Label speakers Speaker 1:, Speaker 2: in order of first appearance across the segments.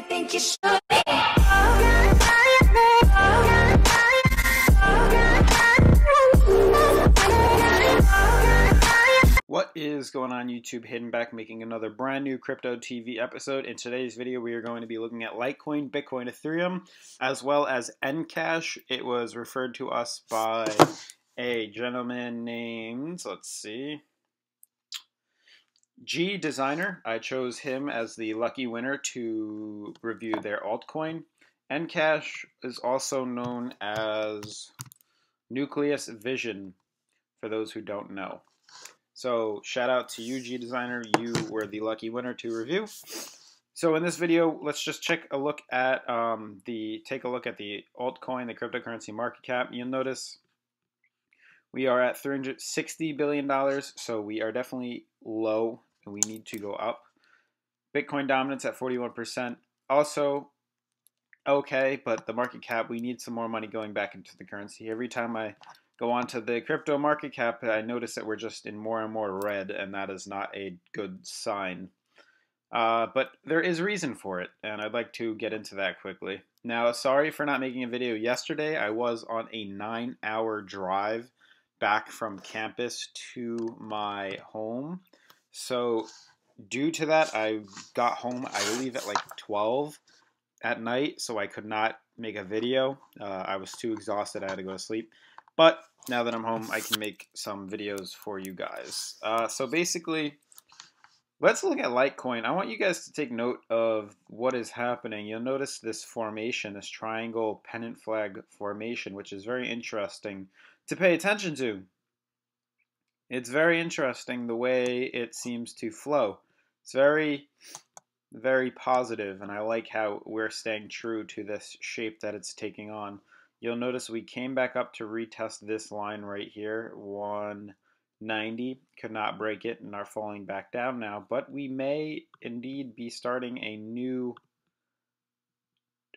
Speaker 1: think you should be.
Speaker 2: What is going on YouTube? Hayden back making another brand new Crypto TV episode. In today's video we are going to be looking at Litecoin, Bitcoin, Ethereum, as well as NCASH. It was referred to us by a gentleman named, let's see, G Designer. I chose him as the lucky winner to review their altcoin. NCASH is also known as Nucleus Vision, for those who don't know. So shout out to you, G Designer. You were the lucky winner to review. So in this video, let's just take a look at the altcoin, the cryptocurrency market cap. You'll notice we are at $360 billion, so we are definitely low and we need to go up. Bitcoin dominance at 41%. Also okay, but the market cap, we need some more money going back into the currency. Every time I go on to the crypto market cap, I notice that we're just in more and more red, and that is not a good sign. But there is reason for it, and I'd like to get into that quickly. Now, sorry for not making a video yesterday. I was on a 9-hour drive back from campus to my home. So due to that, I got home, I believe, at like 12 at night, so I could not make a video. I was too exhausted. I had to go to sleep. But now that I'm home, I can make some videos for you guys. So basically, let's look at Litecoin. I want you guys to take note of what is happening. You'll notice this formation, this triangle pennant flag formation, which is very interesting to pay attention to. It's very interesting the way it seems to flow. It's very, very positive, and I like how we're staying true to this shape that it's taking on. You'll notice we came back up to retest this line right here, 190. Could not break it and are falling back down now, but we may indeed be starting a new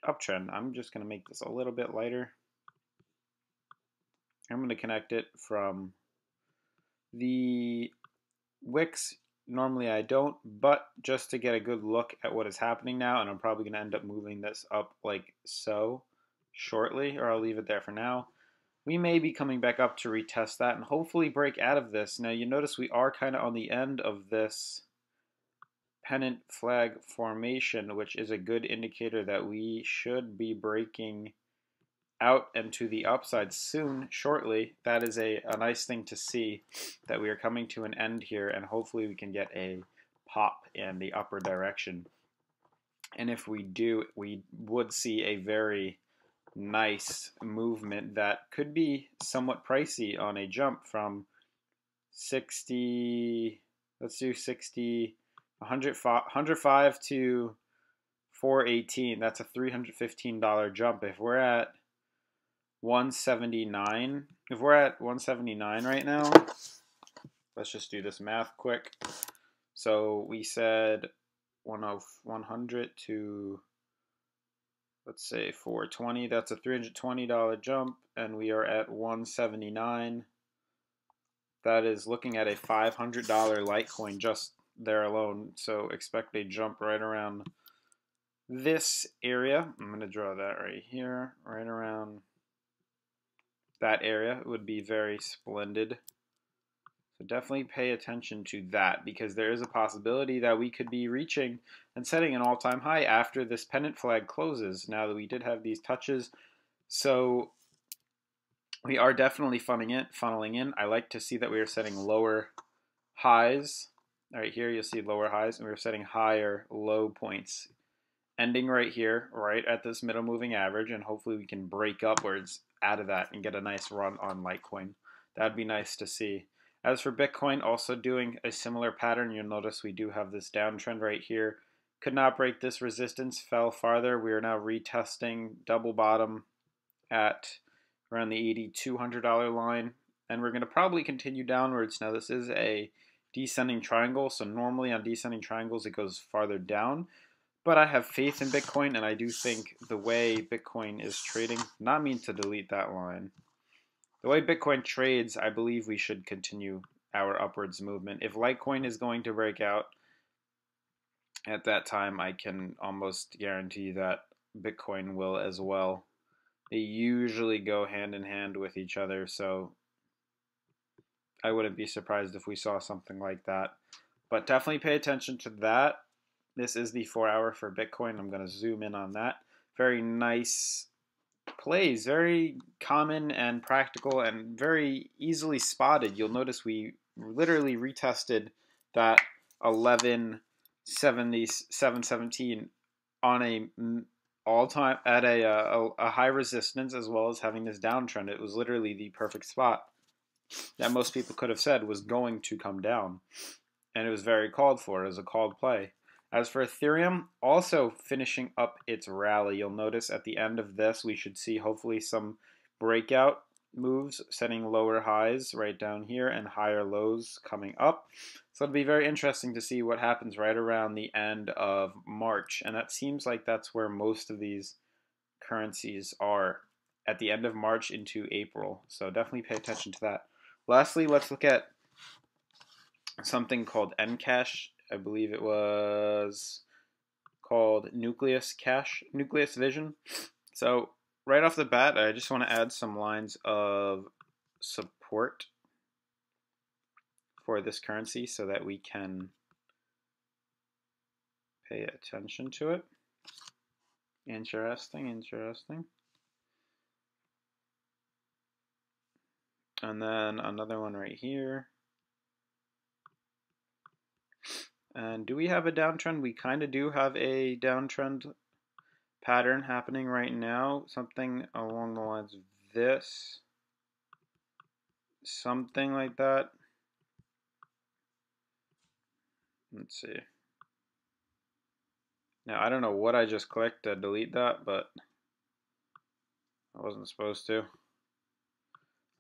Speaker 2: uptrend. I'm just going to make this a little bit lighter. I'm going to connect it from the wicks. Normally I don't, but just to get a good look at what is happening now, and I'm probably going to end up moving this up like so shortly, or I'll leave it there for now. We may be coming back up to retest that and hopefully break out of this. Now you notice we are kind of on the end of this pennant flag formation, which is a good indicator that we should be breaking out and to the upside soon, shortly. That is a nice thing to see, that we are coming to an end here, and hopefully we can get a pop in the upper direction. And if we do, we would see a very nice movement that could be somewhat pricey on a jump from 60, let's do 60, 105 to 418. That's a $315 jump. If we're at 179, if we're at 179 right now, let's just do this math quick. So we said 100 to, let's say 420, that's a $320 jump, and we are at 179. That is looking at a $500 Litecoin just there alone, so expect a jump right around this area. I'm going to draw that right here, right around that area. It would be very splendid. So definitely pay attention to that, because there is a possibility that we could be reaching and setting an all-time high after this pennant flag closes. Now that we did have these touches, so we are definitely funneling in. I like to see that we are setting lower highs. Right here you'll see lower highs, and we're setting higher low points, ending right here, right at this middle moving average, and hopefully we can break upwards out of that and get a nice run on Litecoin. That'd be nice to see. As for Bitcoin, also doing a similar pattern. You'll notice we do have this downtrend right here. Could not break this resistance, fell farther. We are now retesting double bottom at around the $8,200 line, and we're going to probably continue downwards. Now this is a descending triangle, so normally on descending triangles it goes farther down, but I have faith in Bitcoin, and I do think the way Bitcoin is trading, not mean to delete that line, the way Bitcoin trades, I believe we should continue our upwards movement. If Litecoin is going to break out, at that time, I can almost guarantee that Bitcoin will as well. They usually go hand in hand with each other, so I wouldn't be surprised if we saw something like that. But definitely pay attention to that. This is the 4-hour for Bitcoin. I'm going to zoom in on that. Very nice plays, very common and practical and very easily spotted. You'll notice we literally retested that 11.7717 on a all-time at a high resistance, as well as having this downtrend. It was literally the perfect spot that most people could have said was going to come down, and it was very called for as a called play. As for Ethereum, also finishing up its rally. You'll notice at the end of this, we should see hopefully some breakout moves, setting lower highs right down here and higher lows coming up. So it'll be very interesting to see what happens right around the end of March. And that seems like that's where most of these currencies are, at the end of March into April. So definitely pay attention to that. Lastly, let's look at something called NCASH. I believe it was called Nucleus Vision. So right off the bat, I just want to add some lines of support for this currency so that we can pay attention to it. Interesting. And then another one right here. And do we have a downtrend? We kind of do have a downtrend pattern happening right now. Something along the lines of this. Something like that. Let's see. Now, I don't know what I just clicked to delete that, but I wasn't supposed to.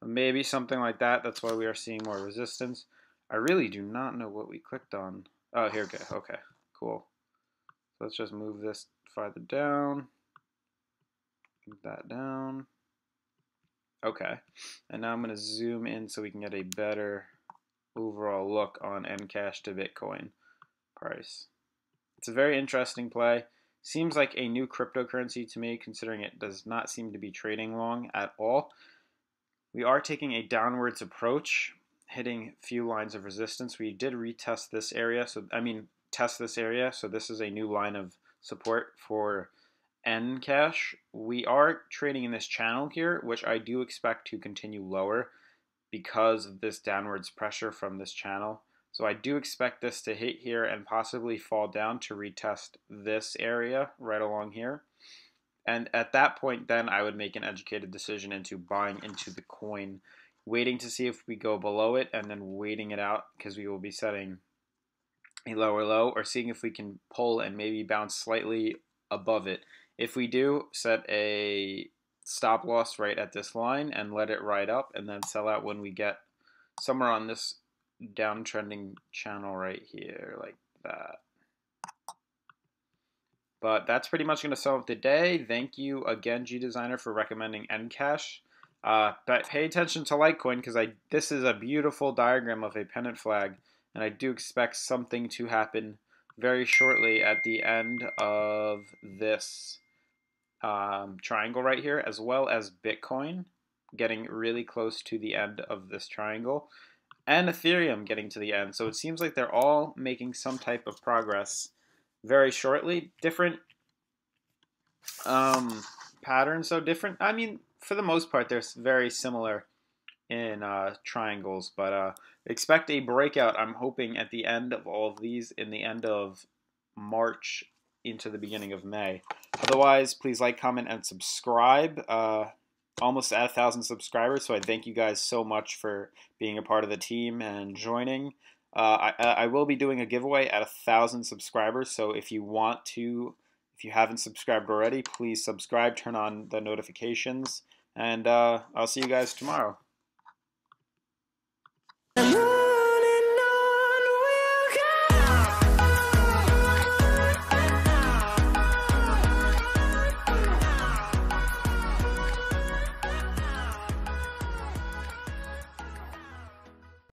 Speaker 2: Maybe something like that. That's why we are seeing more resistance. I really do not know what we clicked on. Oh, here we go. Okay, cool. So let's just move this farther down. Move that down. Okay. And now I'm going to zoom in so we can get a better overall look on NCASH to Bitcoin price. It's a very interesting play. Seems like a new cryptocurrency to me, considering it does not seem to be trading long at all. We are taking a downwards approach, hitting a few lines of resistance. We did retest this area, test this area, so this is a new line of support for NCASH. We are trading in this channel here, which I do expect to continue lower because of this downwards pressure from this channel. So I do expect this to hit here and possibly fall down to retest this area right along here. And at that point, then I would make an educated decision into buying into the coin, waiting to see if we go below it, and then waiting it out because we will be setting a lower low, or seeing if we can pull and maybe bounce slightly above it. If we do, set a stop loss right at this line and let it ride up, and then sell out when we get somewhere on this downtrending channel right here, like that. But that's pretty much going to sum up the day. Thank you again, G-Designer, for recommending NCASH. But pay attention to Litecoin, because this is a beautiful diagram of a pennant flag, and I do expect something to happen very shortly at the end of this triangle right here, as well as Bitcoin getting really close to the end of this triangle, and Ethereum getting to the end. So it seems like they're all making some type of progress very shortly. Different patterns, so different. I mean, for the most part, they're very similar in triangles, but expect a breakout, I'm hoping, at the end of all of these, in the end of March into the beginning of May. Otherwise, please like, comment, and subscribe. Almost at 1,000 subscribers, so I thank you guys so much for being a part of the team and joining. I will be doing a giveaway at 1,000 subscribers, so if you haven't subscribed already, please subscribe, turn on the notifications, and I'll see you guys tomorrow.